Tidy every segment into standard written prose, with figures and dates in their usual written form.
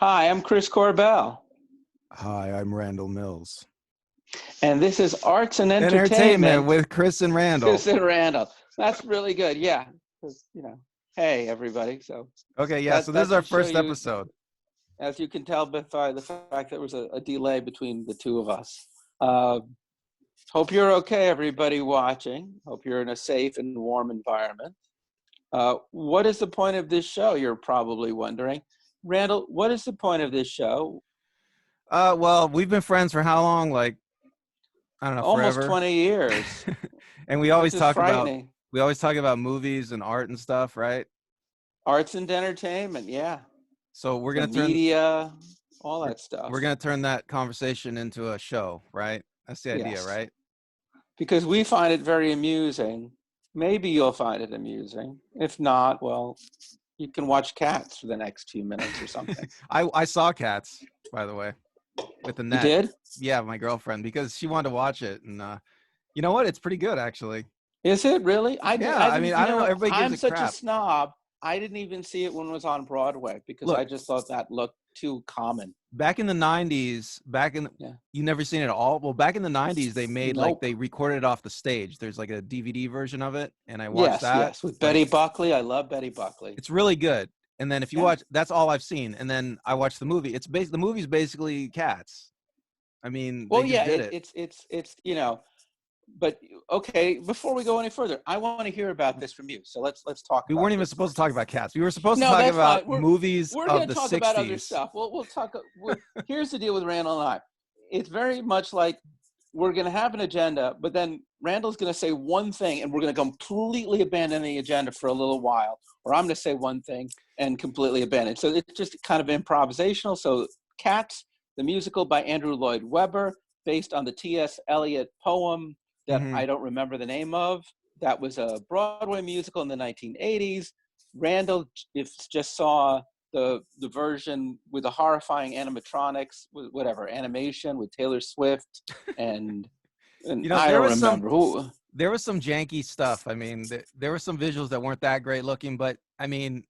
Hi, I'm Chris Corbell, Hi, I'm Randall Mills. and this is Arts and Entertainment Entertainment. with Chris and Randall. Chris and Randall. That's really good. Yeah, 'cause, hey everybody. So Okay, yeah, so this is our should show first you, episode. as you can tell by the fact there was a delay between the two of us. Uh, Hope you're okay, everybody watching. Hope you're in a safe and warm environment. What is the point of this show? You're probably wondering. Randall, what is the point of this show? Well, we've been friends for how long? Like, I don't know, Almost forever. 20 years, And we which always is talk about frightening. movies and art and stuff, right? Arts and entertainment, yeah. So we're The gonna turn media, all we're, that stuff. we're gonna turn that conversation into a show, right? That's the idea, Yes. right? Because we find it very amusing. Maybe you'll find it amusing. If not, well, you can watch Cats for the next few minutes or something. I saw Cats, by the way, with the You net. did? Yeah, my girlfriend, because she wanted to watch it, and you know what? It's pretty good, actually. Is it really? Yeah, I mean, I don't know. Everybody gives I'm it such a crap. snob. I didn't even see it when it was on Broadway because I Look, just thought that looked too common. back in the 90s, you never seen it all? Well, back in the 90s, they made Nope. they recorded it off the stage. There's like a DVD version of it, and I watched that. Yes, with Betty Buckley. I love Betty Buckley. It's really good. And then if you watch, that's all I've seen. And then I watched the movie. The movie's basically Cats. I mean, Well, they yeah, just did it. it's but okay, before we go any further, I want to hear about this from you. So let's talk. We weren't even supposed to talk about Cats. We were supposed to talk that's about fine. movies We're of going the to talk 60s. about other stuff. We'll talk. Here's the deal with Randall and I. It's very much like we're going to have an agenda, but then Randall's going to say one thing, and we're going to completely abandon the agenda for a little while, or I'm going to say one thing and completely abandon. So it's just kind of improvisational. So Cats, the musical by Andrew Lloyd Webber, based on the T.S. Eliot poem that I don't remember the name of. That was a Broadway musical in the 1980s. Randall just saw the version with the horrifying animatronics, whatever, animation with Taylor Swift, and I don't remember who. There was some janky stuff. I mean, there were some visuals that weren't that great looking, but I mean,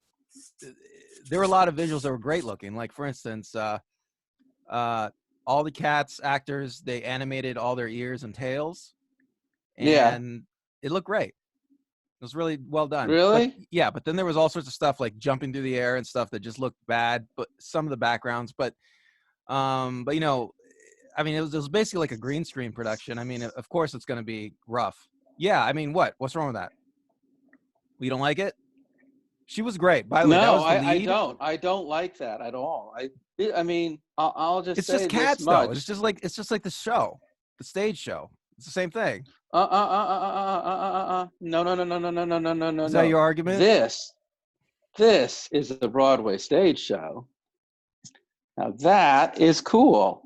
there were a lot of visuals that were great looking. Like, for instance, all the Cats actors, they animated all their ears and tails. And it looked great. It was really well done. Really? But then there was all sorts of stuff like jumping through the air and stuff that just looked bad, but some of the backgrounds, but you know, I mean, it was basically like a green screen production. I mean, of course it's going to be rough. Yeah. I mean, what's wrong with that? You don't like it? She was great. By the way, that was the lead. I don't like that at all. I mean, I'll just say it's just Cats this much. Though. It's just like the show, the stage show. It's the same thing. No. Is that your argument? This is a Broadway stage show. Now that is cool.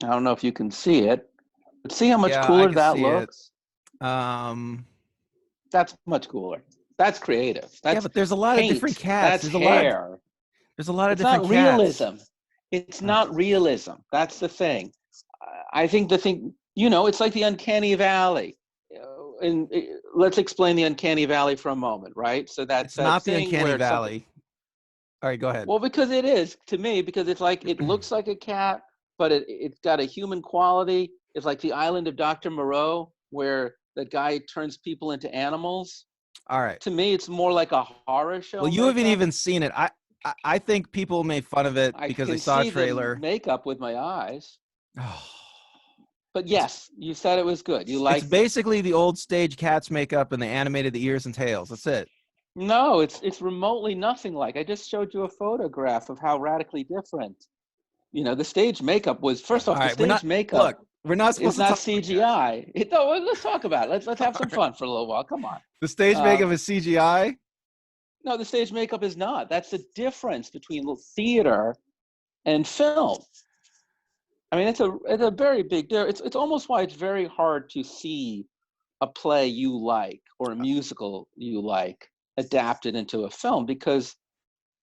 I don't know if you can see it, but see how much cooler that looks? That's much cooler. That's creative. But there's a lot of different Cats. There's a lot of different cats. Realism. It's not realism. That's the thing. I think it's like the uncanny valley. And let's explain the uncanny valley for a moment, right? So that's not the uncanny valley. All right, go ahead. Well, because it is to me, because it's like it looks like a cat, but it's got a human quality. It's like the island of Dr. Moreau, where the guy turns people into animals. All right. To me, it's more like a horror show. Well, you haven't even seen it. I think people made fun of it because they saw a trailer. The makeup with my eyes. But yes, you said it was good. You like it's basically the old stage Cats makeup, and they animated the ears and tails. That's it. No, it's remotely nothing like. I just showed you a photograph of how radically different. You know, the stage makeup was first off. The stage makeup. Look, we're not supposed to. It's not CGI. Let's talk about it. Let's have some fun for a little while. Come on. The stage makeup is CGI. No, the stage makeup is not. That's the difference between theater and film. I mean, it's a very big difference. It's almost why it's very hard to see a play you like or a musical you like adapted into a film, because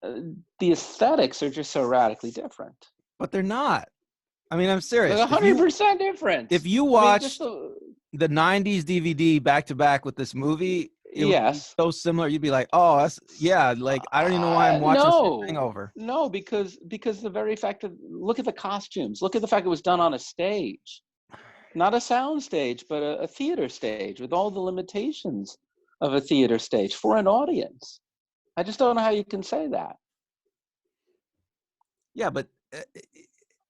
the aesthetics are just so radically different. But they're not. I mean, I'm serious. 100% different. If you watch the 90s DVD back to back with this movie, it would be Yes. so similar. You'd be like, oh, that's yeah. Like I don't even know why I'm watching the same thing No, over. no, because the very fact that look at the costumes, look at the fact it was done on a stage, not a sound stage, but a theater stage with all the limitations of a theater stage for an audience. I just don't know how you can say that. Yeah, but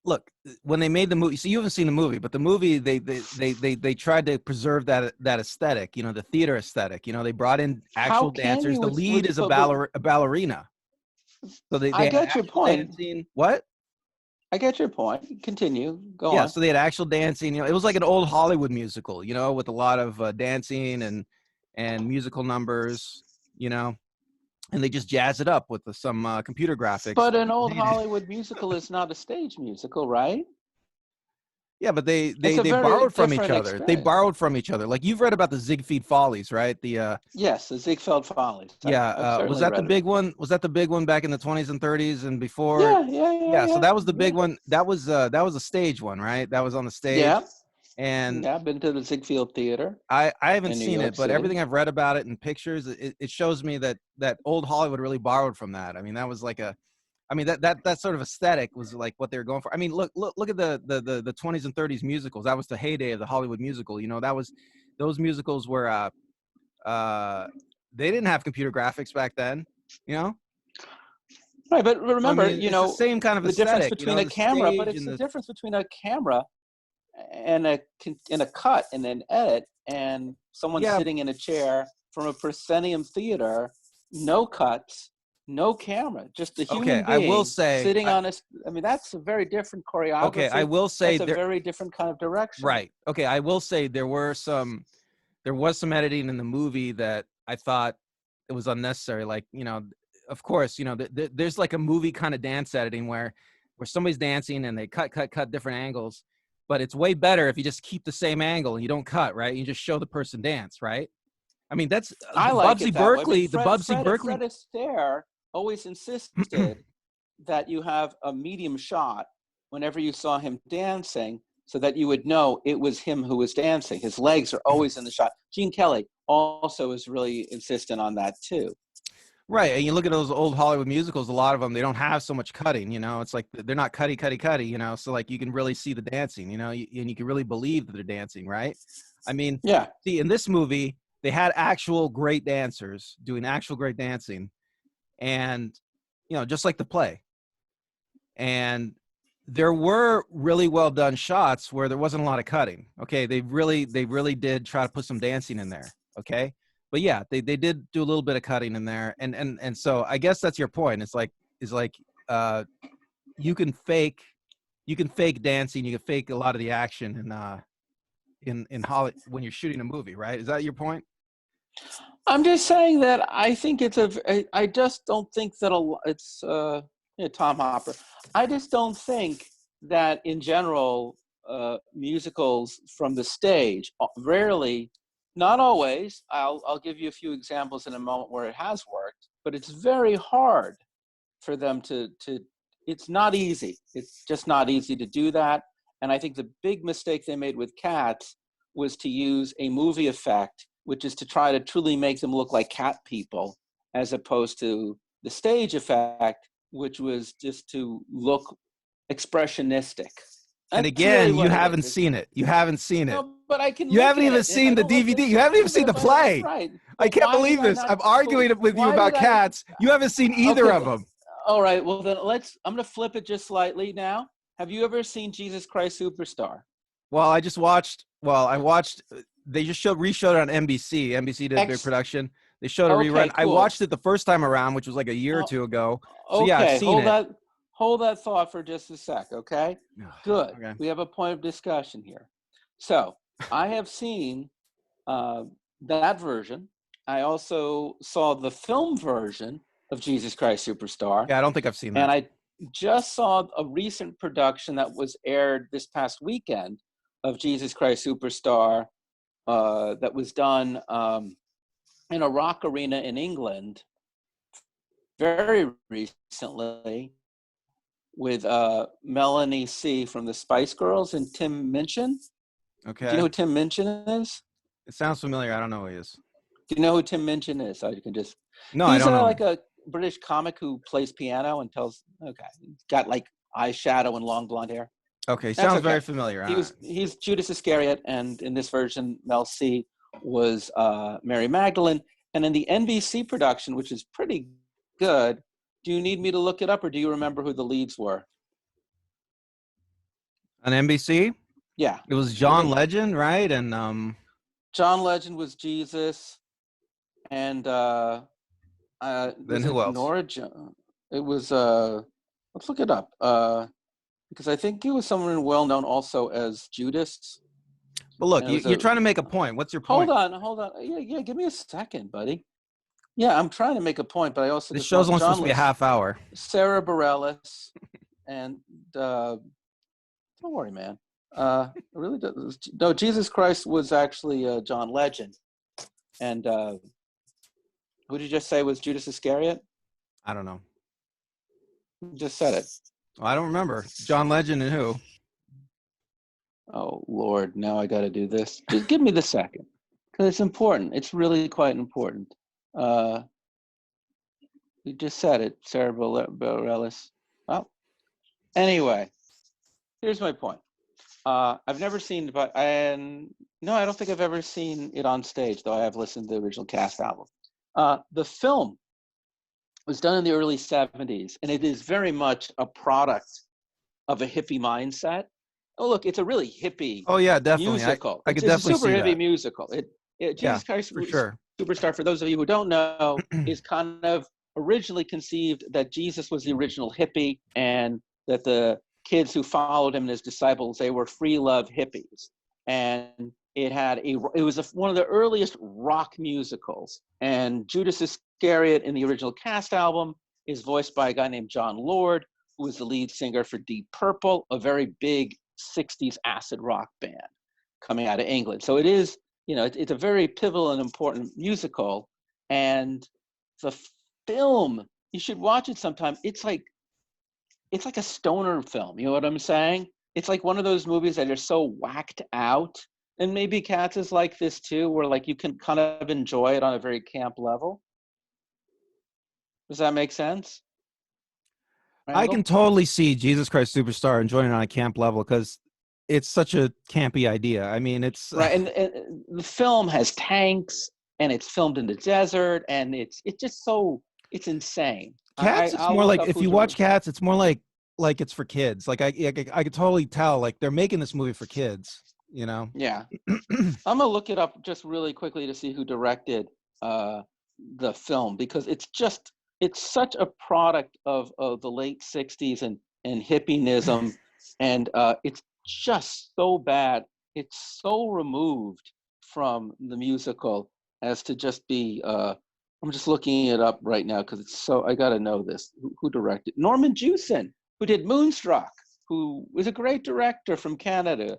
look, when they made the movie, so you haven't seen the movie, but the movie they tried to preserve that aesthetic, you know, the theater aesthetic. You know, they brought in How actual can dancers. you The lead is a ballerina, so they I had get your actual point. dancing. What? I get your point. Continue. Go Yeah, on. so they had actual dancing. You know, it was like an old Hollywood musical. You know, with a lot of dancing and musical numbers. You know, and they just jazz it up with some computer graphics. But an old Hollywood musical is not a stage musical, right? Yeah, but It's a they very borrowed from each different other. They experience. borrowed from each other. Like you've read about the Ziegfeld Follies, right? Yes, the Ziegfeld Follies. Yeah, I've was certainly that the read it. big one? Was that the big one back in the 20s and 30s and before? Yeah, yeah, yeah, Yeah, so yeah, that was the yeah. big one. That was a stage one, right? That was on the stage. Yeah, And yeah. I've been to the Ziegfeld Theater I haven't in New seen York it, but City. everything I've read about it in pictures, it shows me that old Hollywood really borrowed from that. I mean, that was like a I mean that sort of aesthetic was like what they were going for. I mean, look at the 20s and 30s musicals. That was the heyday of the Hollywood musical. You know, that was those musicals were uh they didn't have computer graphics back then, you know? Right, but So, I remember, mean, it's the same kind of the difference aesthetic, you between know, a the camera, but stage it's and the the difference between a camera and a cut and an edit and someone yeah, sitting in a chair from a proscenium theater, no cuts, no camera, just a okay, human I will being say sitting on a. I mean, that's a very different I choreography. will say That's a there very different kind of direction. right. Okay, I will say there was some editing in the movie that I thought it was unnecessary. Like, you know, of course, you know, there's like a movie kind of dance editing where somebody's dancing and they cut different angles, but it's way better if you just keep the same angle and you don't cut, right? You just show the person dance, right? I mean, that's I like it that way. I mean, The Bubsy Berkeley. Fred Astaire always insisted that you have a medium shot whenever you saw him dancing so that you would know it was him who was dancing. His legs are always in the shot. Gene Kelly also is really insistent on that too. Right, and you look at those old Hollywood musicals, a lot of them, they don't have so much cutting, you know? It's like they're not cutty, you know? So, like, you can really see the dancing, you know? And you can really believe that they're dancing, right? I mean, Yeah. see, in this movie, they had actual great dancers doing actual great dancing and, you know, just like the play. And there were really well done shots where there wasn't a lot of cutting. Okay, they really did try to put some dancing in there, okay? But yeah, they did do a little bit of cutting in there, and so I guess that's your point. It's like uh, you can fake dancing, you can fake a lot of the action in Hollywood when you're shooting a movie, right? Is that your point? I'm just saying that I think I just don't think that it's Tom Hopper. I just don't think that in general musicals from the stage rarely, not always. I'll give you a few examples in a moment where it has worked, but it's very hard for them to. It's not easy. It's just not easy to do that. And I think the big mistake they made with Cats was to use a movie effect, which is to try to truly make them look like cat people, as opposed to the stage effect, which was just to look expressionistic. And That's really again, you what it haven't is. seen it. You haven't seen it. No, but I can You look haven't at even it. If I seen the don't like DVD. this, You haven't even but seen the if I don't, play. right. I But can't why did believe I this. not? I'm arguing with you Why about did I? Cats. You haven't seen either Okay. of them. All right. Well, then I'm going to flip it just slightly now. Have you ever seen Jesus Christ Superstar? Well, I watched. They just reshowed it on NBC. NBC did a big production. They showed a Okay, rerun. I cool. watched it the first time around, which was like a year or two ago. So yeah, I've Okay, seen it. hold that thought for just a sec, okay? Good. Okay. We have a point of discussion here. So I have seen that version. I also saw the film version of Jesus Christ Superstar, Yeah, I don't think I've seen and that. I just saw a recent production that was aired this past weekend of Jesus Christ Superstar that was done in a rock arena in England very recently with Melanie C. from the Spice Girls and Tim Minchin. Do you Okay. know who Tim Minchin is? It sounds familiar. I don't know who he is. Do you know who Tim Minchin is? So you can just. No, I He's don't know like him. a British comic who plays piano and tells. Okay, he's got like eyeshadow and long blonde hair. Okay, That's sounds very okay. familiar. All right. He's Judas Iscariot, and in this version, Mel C was Mary Magdalene. And in the NBC production, which is pretty good, do you need me to look it up, or do you remember who the leads were? On NBC, Yeah, it was you John think Legend, right? And John Legend was Jesus, and then was it who else? Nora? It was. Let's look it up. Because I think it was someone well known also as Judas, But look, and it was you're a. trying to make a point. What's your Hold point? on, hold on. Yeah. Give me a second, buddy. Yeah, I'm trying to make a point, but I also This just show's want only supposed to be a half hour. Sarah Bareilles, and don't worry, man. Really, no. Jesus Christ was actually John Legend, and who did you just say was Judas Iscariot? I don't know. You just said it. Well, I don't remember. John Legend and who? Oh Lord, now I got to do this. Just give me the second, because it's important. It's really quite important. You just said it, Sarah Bareilles. Well, anyway, here's my point. I've never seen, and no, I don't think I've ever seen it on stage, though I have listened to the original cast album. The film was done in the early 70s, and it is very much a product of a hippie mindset. Oh, look, it's a really hippie Oh yeah, definitely. musical. I could It's a definitely super see hippie that. musical. Yeah, Jesus Christ for sure. Superstar, for those of you who don't know, is kind of originally conceived that Jesus was the original hippie, and that the kids who followed him and his disciples, they were free love hippies. And it was one of the earliest rock musicals. And Judas Iscariot in the original cast album is voiced by a guy named John Lord, who was the lead singer for Deep Purple, a very big 60s acid rock band coming out of England. So it is, it's a very pivotal and important musical. And the film, you should watch it sometime. It's like a stoner film. You know what I'm saying? It's like one of those movies that are so whacked out. And maybe Cats is like this too, where like you can kind of enjoy it on a very camp level. Does that make sense, I can Randall? totally see Jesus Christ Superstar enjoying it on a camp level because it's such a campy idea. I mean, it's Right. And the film has tanks, and it's filmed in the desert, and it's just so it's insane. Cats. It's I'll more look like up if who's you watch Cats, it's more like it's for kids. Like I could totally tell like they're making this movie for kids. You know. yeah. I'm gonna look it up just really quickly to see who directed the film, because it's such a product of the late 60s and hippieism, and it's just so bad. It's so removed from the musical as to just be. I'm just looking it up right now because it's so. I gotta know this. Who directed? Norman Jewison, who did Moonstruck, who was a great director from Canada,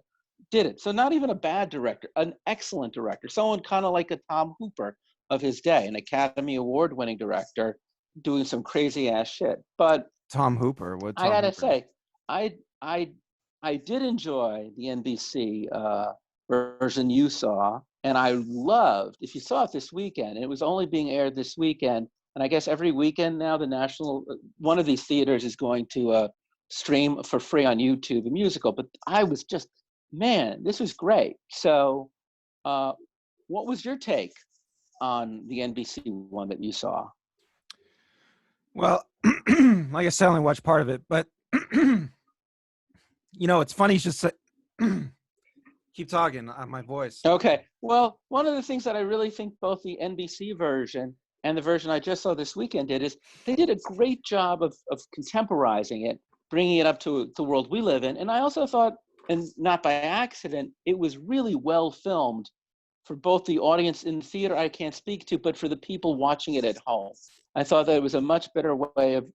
did it. So not even a bad director, an excellent director, someone kind of like a Tom Hooper of his day, an Academy Award winning director doing some crazy ass shit. But Tom Hooper. What I Tom gotta Hooper? say, I I I did enjoy the NBC version you saw, and I loved. If you saw it this weekend, it was only being aired this weekend, and I guess every weekend now the national one of these theaters is going to stream for free on YouTube a musical. But I was just, man, this was great. So, uh, what was your take on the NBC one that you saw? Well, like I said, I only watched part of it, but it's funny. You should say, keep talking on my voice. Okay. Well, one of the things that I really think both the NBC version and the version I just saw this weekend did is they did a great job of contemporizing it, bringing it up to the world we live in. And I also thought, and not by accident, it was really well filmed for both the audience in the theater I can't speak to, but for the people watching it at home. I thought that it was a much better way of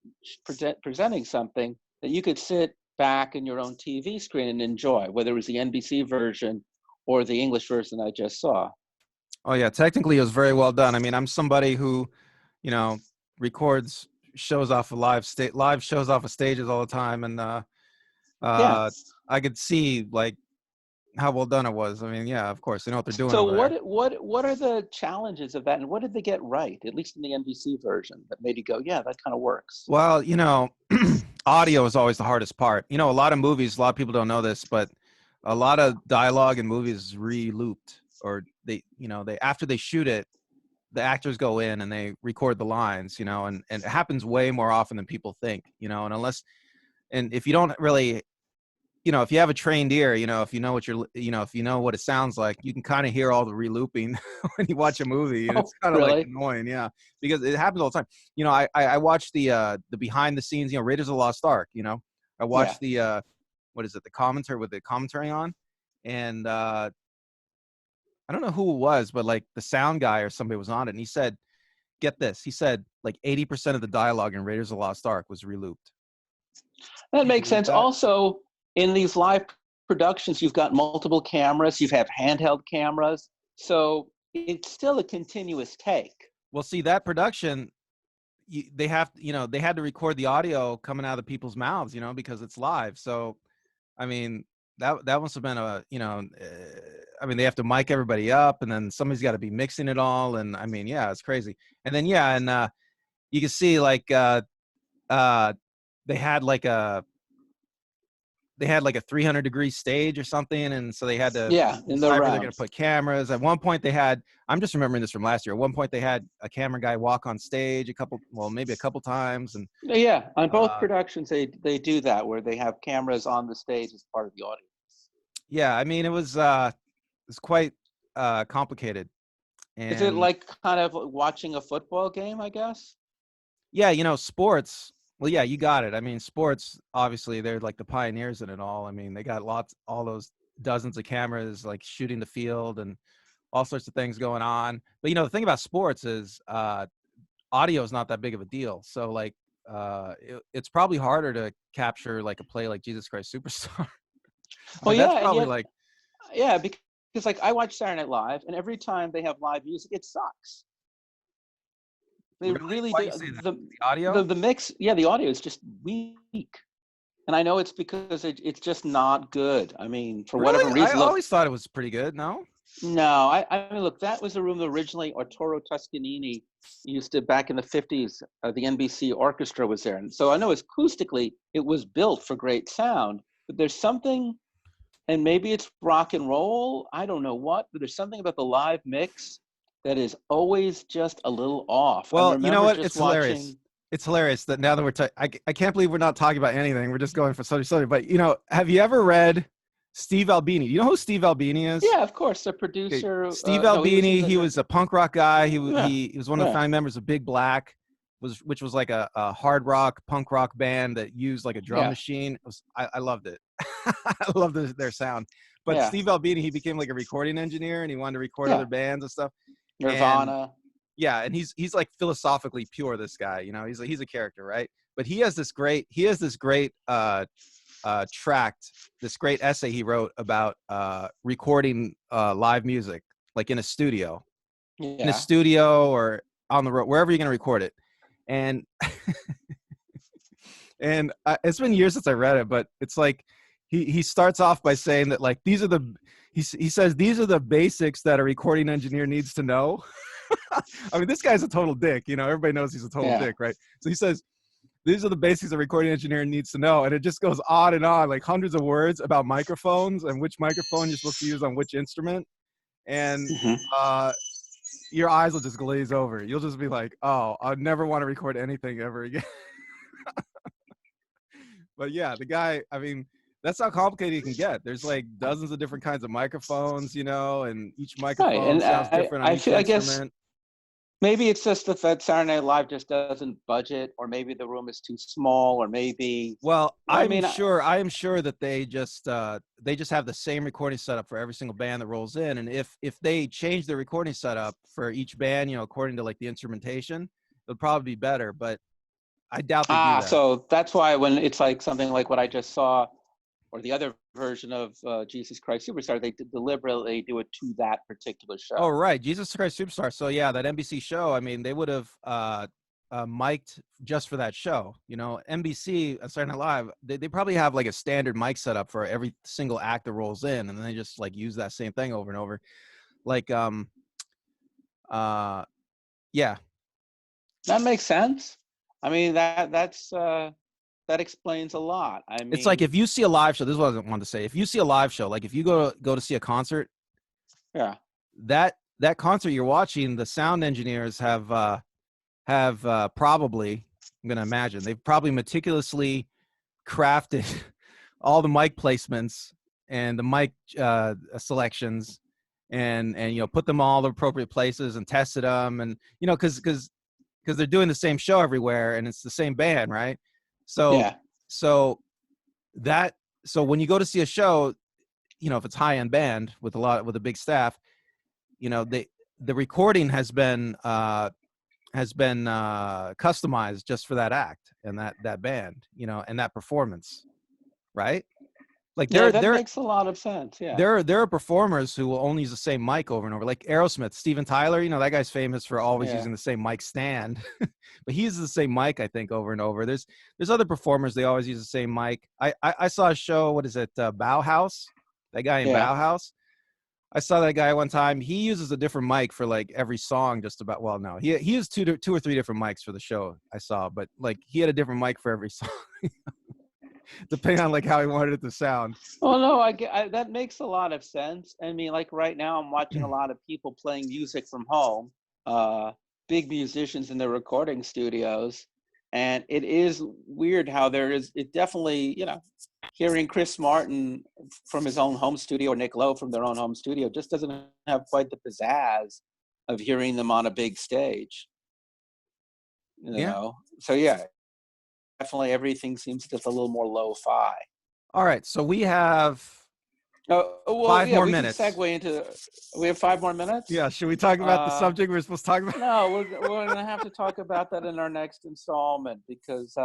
presenting something that you could sit back in your own TV screen and enjoy, whether it was the NBC version or the English version I just saw. Oh yeah, technically it was very well done. I mean, I'm somebody who, records shows off of live shows off of stages all the time, and Yeah. I could see like how well done it was. I mean, yeah, of course, they know what they're doing So over there. what are the challenges of that, and what did they get right, at least in the NBC version, that made you go, yeah, that kind of works? Well, audio is always the hardest part. A lot of movies, a lot of people don't know this, but a lot of dialogue in movies is re-looped, or they after they shoot it, the actors go in and they record the lines, and it happens way more often than people think, and if you don't really, if you have a trained ear, if you know if you know what it sounds like, you can kind of hear all the re-looping when you watch a movie, and Oh, it's kind of like really? annoying, yeah, because it happens all the time. I watched the behind the scenes, Raiders of the Lost Ark, I Yeah. watched the what is it, the commentary with the commentary on, and I don't know who it was, but like the sound guy or somebody was on it, and he said, get this, he said like 80% of the dialogue in Raiders of the Lost Ark was re-looped. That Can you makes believe sense. that? Also, in these live productions, you've got multiple cameras, you've have handheld cameras, so it's still a continuous take. Well, see, that production, they have, they had to record the audio coming out of the people's mouths, because it's live. So, I mean, that must have been I mean, they have to mic everybody up, and then somebody's got to be mixing it all, and I mean, yeah, it's crazy. And then yeah, and you can see like uh, they had like a 300-degree stage or something, and so they had to Yeah, in the decide where they're going to rounds. put cameras. At one point they had, I'm just remembering this from last year, at one point they had a camera guy walk on stage maybe a couple times, and Yeah, on both uh productions, they do that, where they have cameras on the stage as part of the audience. yeah, I mean, it's quite complicated. Is it And like kind of watching a football game, I guess? yeah, sports, well, yeah, you got it. I mean, sports, obviously they're like the pioneers in it all. I mean, they got all those dozens of cameras like shooting the field and all sorts of things going on. But the thing about sports is audio is not that big of a deal. So like it's probably harder to capture like a play like Jesus Christ Superstar. I Well, mean, that's yeah, and probably yet, like, yeah, because like I watch Saturday Night Live, and every time they have live music, it sucks. They really, really why do. do you say that? The The audio? the mix, yeah, the audio is just weak, and I know it's because it's just not good. I mean, for whatever Really? I reason, look, always thought it was pretty good. No? no, I mean, look, that was the room that originally Arturo Toscanini used to back in the 50s. The NBC orchestra was there, and so I know acoustically it was built for great sound. But there's something, and maybe it's rock and roll, I don't know what, but there's something about the live mix that is always just a little off. I Well, you know remember what? just It's hilarious. watching. It's hilarious that now that I can't believe we're not talking about anything. We're just going for something. But have you ever read Steve Albini? You know who Steve Albini is? Yeah, of course, the Okay. producer. Steve No, he was in Albini, the. he was a punk rock guy. Yeah, He was one of the yeah, founding members of Big Black, which was like a hard rock, punk rock band that used like a drum yeah, machine. I loved it. I loved their sound. But yeah, Steve Albini, he became like a recording engineer, and he wanted to record yeah. other bands and stuff. And Nirvana. yeah, and he's like philosophically pure, this guy. He's a character, right? But he has this great tract, this great essay he wrote about recording live music, like in a Yeah. studio or on the road, wherever you're going to record it. And and it's been years since I read it, but it's like he starts off by saying that like he says these are the basics that a recording engineer needs to know. I mean, this guy's a total dick. Everybody knows he's a total Yeah. dick, right? So he says, these are the basics a recording engineer needs to know. And it just goes on and on, like hundreds of words about microphones and which microphone you're supposed to use on which instrument. And Hmm. uh, your eyes will just glaze over. You'll just be like, oh, I'll never want to record anything ever again. But yeah, the guy, I mean, that's how complicated it can get. There's like dozens of different kinds of microphones, and each Right, microphone and sounds different on I each feel, I guess instrument. maybe it's just that Saturday Night Live just doesn't budget, or maybe the room is too small, or maybe. Well, I I'm mean, sure I am sure that they just have the same recording setup for every single band that rolls in, and if they change the recording setup for each band, according to like the instrumentation, it'll probably be better. But I doubt they do that. so that's why when it's like something like what I just saw, or the other version of Jesus Christ Superstar, they deliberately do it to that particular Oh, show. right, Jesus Christ Superstar. So yeah, that NBC show. I mean, they would have mic'd just for that show. You know, NBC, Saturday Night Live, they probably have like a standard mic setup for every single act that rolls in, and then they just like use that same thing over and over. Like, yeah, That makes sense. I mean, that explains a lot. I it's like mean, if you see a live show. This is what I wanted to say. If you see a live show, like if you go to see a concert, yeah, that concert you're watching, the sound engineers have probably, I'm gonna imagine, they've probably meticulously crafted all the mic placements and the mic selections, and you know, put them all the appropriate places and tested them, and you know, because they're doing the same show everywhere and it's the same band, right? So yeah, so that so when you go to see a show, you know, if it's high end band with a big staff, you know, the recording has been customized just for that act and that band, you know, and that performance, right? Like yeah. there That there makes a lot of sense. Yeah, there are performers who will only use the same mic over and over, like Aerosmith, Steven Tyler. You know, that guy's famous for always yeah, using the same mic stand, but he uses the same mic, I think, over and over. There's other performers, they always use the same mic. I saw a show, what is it, Bauhaus, that guy in yeah. Bauhaus. I saw that guy one time. He uses a different mic for like every song, just about. Well, no, he used two or three different mics for the show I saw, but like he had a different mic for every song, depending on like how he wanted it to sound. Well, no, that makes a lot of sense. I mean, like right now, I'm watching a lot of people playing music from home, uh, big musicians in their recording studios, and it is weird how it definitely, you know, hearing Chris Martin from his own home studio or Nick Lowe from their own home studio just doesn't have quite the pizzazz of hearing them on a big stage, you Yeah. know? So yeah, definitely everything seems just a little more lo-fi. All right. So we have Well, 5 yeah, more we can minutes. segue into. We have 5 more minutes. Yeah. Should we talk about the Uh, subject we're supposed to talk about? no, we're gonna have to talk about that in our next installment because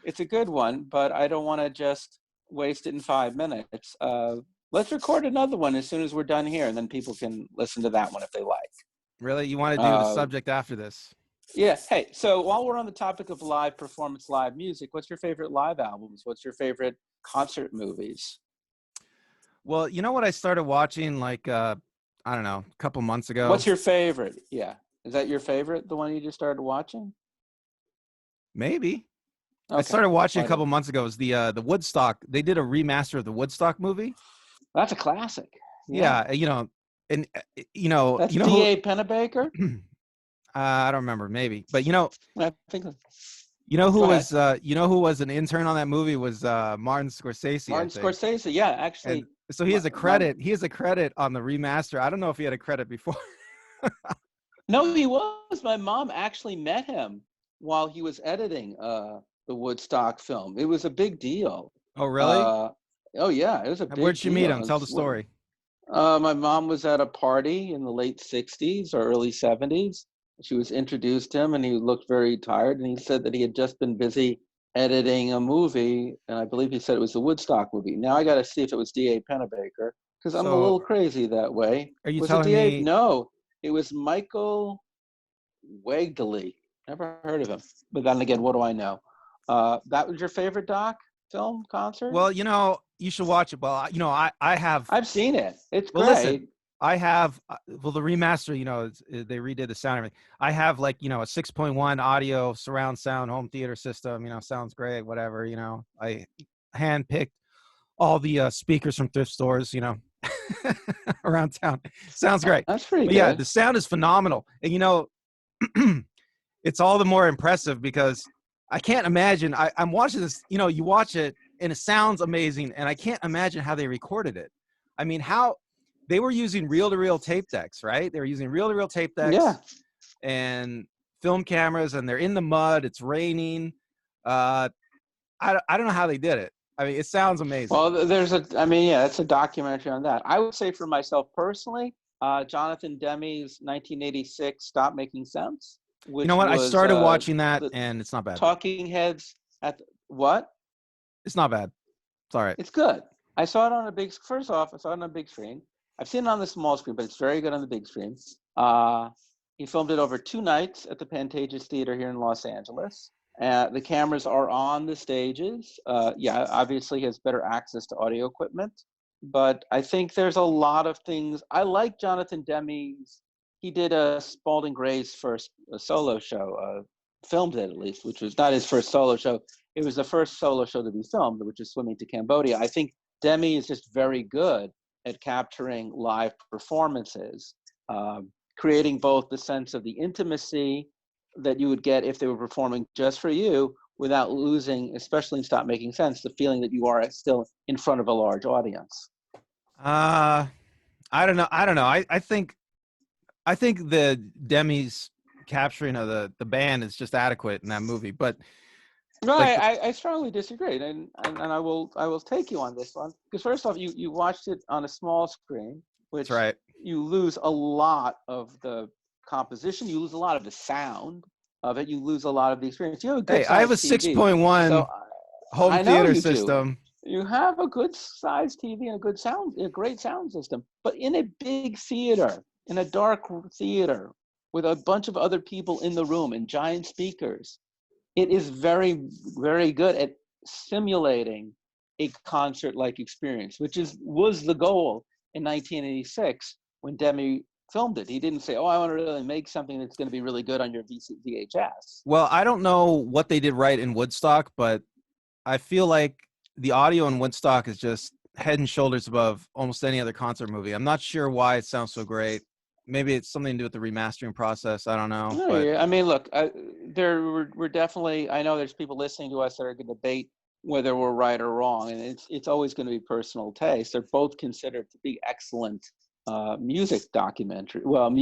it's a good one, but I don't want to just waste it in 5 minutes. Let's record another one as soon as we're done here, and then people can listen to that one if they like. Really? You want to do the Uh, subject after this? yeah. Hey, so while we're on the topic of live performance, live music, what's your favorite live albums? What's your favorite concert movies? Well, you know what I started watching like I don't know, a couple months ago. What's your favorite? Yeah. Is that your favorite, the one you just started watching? Maybe. I Okay. started watching a Why do- couple months ago. It was the Woodstock. They did a remaster of the Woodstock movie. That's a classic. Yeah. Yeah, you know, and That's you know who, D.A. Pennebaker? I don't remember, maybe, but I think. who Go ahead. was who was an intern on that movie was Martin Scorsese, I Martin think. Scorsese. Yeah, And actually, so he my, has a my credit. He has a credit on the remaster. I don't know if he had a credit before. no, he was. My mom actually met him while he was editing the Woodstock film. It was a big deal. Oh, really? Uh, oh yeah, it was a Where'd big she meet deal. him? Tell the story. My mom was at a party in the late 60s or early 70s. She was introduced to him and he looked very tired. And he said that he had just been busy editing a movie. And I believe he said it was the Woodstock movie. Now I got to see if it was D.A. Pennebaker because I'm a So little crazy that way. are you Was it telling D.A.? me? No, it was Michael Wegdley. Never heard of him. But then again, what do I know? That was your favorite film concert? Well, you should watch it. Well, I have. I've seen it. It's Well, listen, great. I have. Well, the remaster. They redid the sound and everything. I have like a 6.1 audio surround sound home theater system. Sounds great. Whatever. I handpicked all the speakers from thrift stores. Around town. Sounds great. That's pretty But yeah, good. the sound is phenomenal, and it's all the more impressive because I can't imagine. I'm watching this. You watch it and it sounds amazing, and I can't imagine how they recorded it. I mean, how they were using reel-to-reel tape decks, right? They were using reel-to-reel tape Yeah. decks and film cameras, and they're in the mud. It's raining. I don't know how they did it. I mean, it sounds amazing. Well, it's a documentary on that. I would say for myself personally, Jonathan Demme's 1986 Stop Making Sense, You know which what? I was started watching that, the and it's not bad. Talking Heads what? It's not bad. It's all right. It's good. I saw it on first off, I saw it on a big screen. I've seen it on the small screen, but it's very good on the big screen. He filmed it over 2 nights at the Pantages Theater here in Los Angeles. The cameras are on the stages. Yeah, obviously he has better access to audio equipment, but I think there's a lot of things. I like Jonathan Demme's. He did a Spalding Gray's first solo show, filmed it at least, which was not his first solo show. It was the first solo show that he filmed, which is Swimming to Cambodia. I think Demme is just very good at capturing live performances, creating both the sense of the intimacy that you would get if they were performing just for you without losing, especially in Stop Making Sense, the feeling that you are still in front of a large audience. I don't know. I think the Demi's capturing of the band is just adequate in that movie. But no, like, I strongly disagree, and I will take you on this one, because first off, you watched it on a small screen, which that's right. You lose a lot of the composition, you lose a lot of the sound of it, you lose a lot of the experience. You have a good I have a TV, 6.1 so home I know theater you system. You have a good size TV and a great sound system, but in a big theater, in a dark theater with a bunch of other people in the room and giant speakers, it is very, very good at simulating a concert-like experience, which was the goal in 1986 when Demme filmed it. He didn't say, "Oh, I want to really make something that's going to be really good on your VHS." Well, I don't know what they did right in Woodstock, but I feel like the audio in Woodstock is just head and shoulders above almost any other concert movie. I'm not sure why it sounds so great. Maybe it's something to do with the remastering process. I don't know. Oh, but yeah. I mean, look, we're definitely. I know there's people listening to us that are going to debate whether we're right or wrong, and it's always going to be personal taste. They're both considered to be excellent music documentary. Well,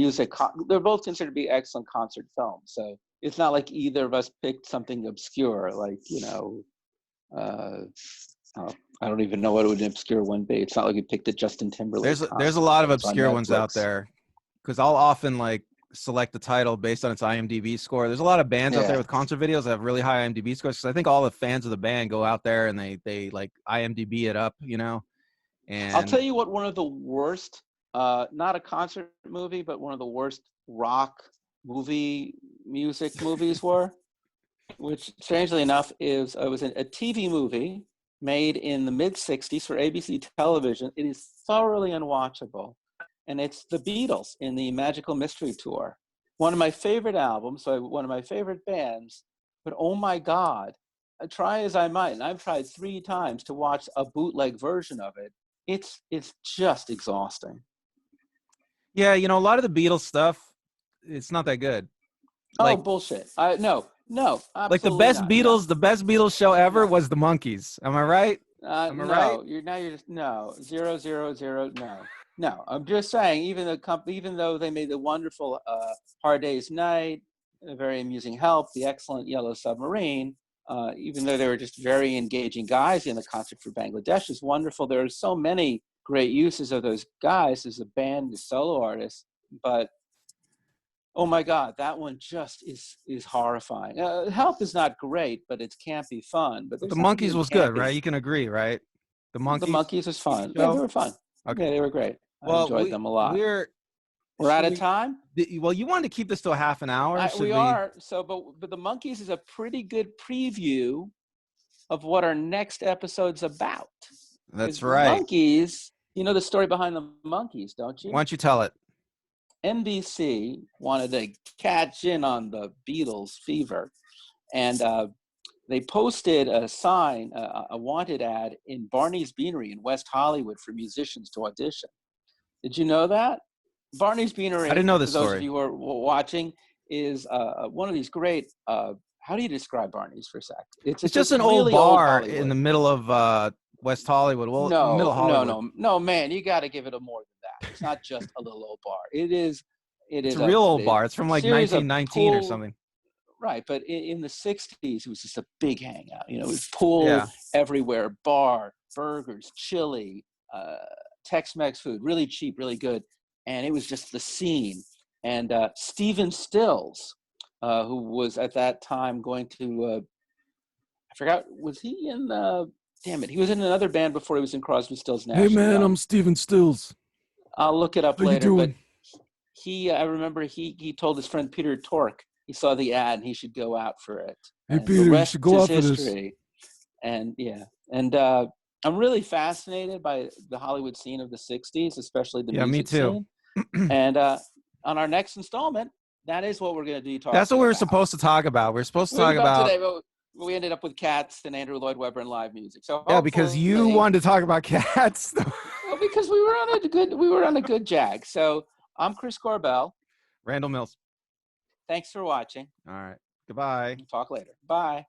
they're both considered to be excellent concert films. So it's not like either of us picked something obscure, like I don't even know what an obscure one be. It's not like we picked a Justin Timberlake. There's a lot of obscure ones out there, because I'll often like select the title based on its IMDb score. There's a lot of bands out there with concert videos that have really high IMDb scores, because I think all the fans of the band go out there and they like IMDb it up, And I'll tell you what, one of the worst, not a concert movie, but one of the worst rock music movies were, which strangely enough it was a TV movie made in the mid-'60s for ABC television. It is thoroughly unwatchable, and it's the Beatles in the Magical Mystery Tour. One of my favorite albums, one of my favorite bands, but oh my God, try as I might, and I've tried 3 times to watch a bootleg version of it. It's just exhausting. Yeah, a lot of the Beatles stuff, it's not that good. Like, bullshit. No, like the best Beatles show ever was the Monkees. Am I right? Am I right? You're just no 000. No. I'm just saying, even though they made the wonderful Hard Day's Night, a very amusing Help, the excellent Yellow Submarine, even though they were just very engaging guys in the Concert for Bangladesh is wonderful. There are so many great uses of those guys as a band, as solo artists, but oh my God, that one just is horrifying. Help is not great, but it can't be fun. But the Monkees was good, right? You can agree, right? The Monkees was fun. Yeah, they were fun. Okay. Yeah, they were great. I enjoyed them a lot. We're out of time. Well, you wanted to keep this to a half an hour. We are. So, but the Monkees is a pretty good preview of what our next episode's about. That's right. Monkees. You know the story behind the Monkees, don't you? Why don't you tell it? NBC wanted to catch in on the Beatles fever, and they posted a sign, a wanted ad in Barney's Beanery in West Hollywood for musicians to audition. Did you know that? Barney's Beanery, I didn't know this story. For those of you who are watching, is one of these great, how do you describe Barney's for a sec? It's just an really old bar in the middle of West Hollywood. Well, middle Hollywood. No, man, you got to give it a more than that. It's not just a little old bar. It's a real old bar. It's from like 1919 or something. Right, but in the 60s, it was just a big hangout. It was pool everywhere, bar, burgers, chili, Tex-Mex food, really cheap, really good. And it was just the scene. And Stephen Stills, who was at that time going to, I forgot, was he in he was in another band before he was in Crosby, Stills, Nash. Hey man, I'm Stephen Stills. I'll look it up later. But I remember he told his friend Peter Tork, he saw the ad and he should go out for it. Hey, And Peter, the you rest should go is out for this. history. And yeah, and I'm really fascinated by the Hollywood scene of the 60s, especially the Yeah, me music too. scene. And on our next installment, that is what we're going to be talking about. That's what we were supposed to talk about. We are supposed to talk about today, but we ended up with cats and Andrew Lloyd Webber and live music. So yeah, because you wanted to talk about cats. well, because we were on a good jag. So I'm Chris Corbell. Randall Mills. Thanks for watching. All right. Goodbye. Talk later. Bye.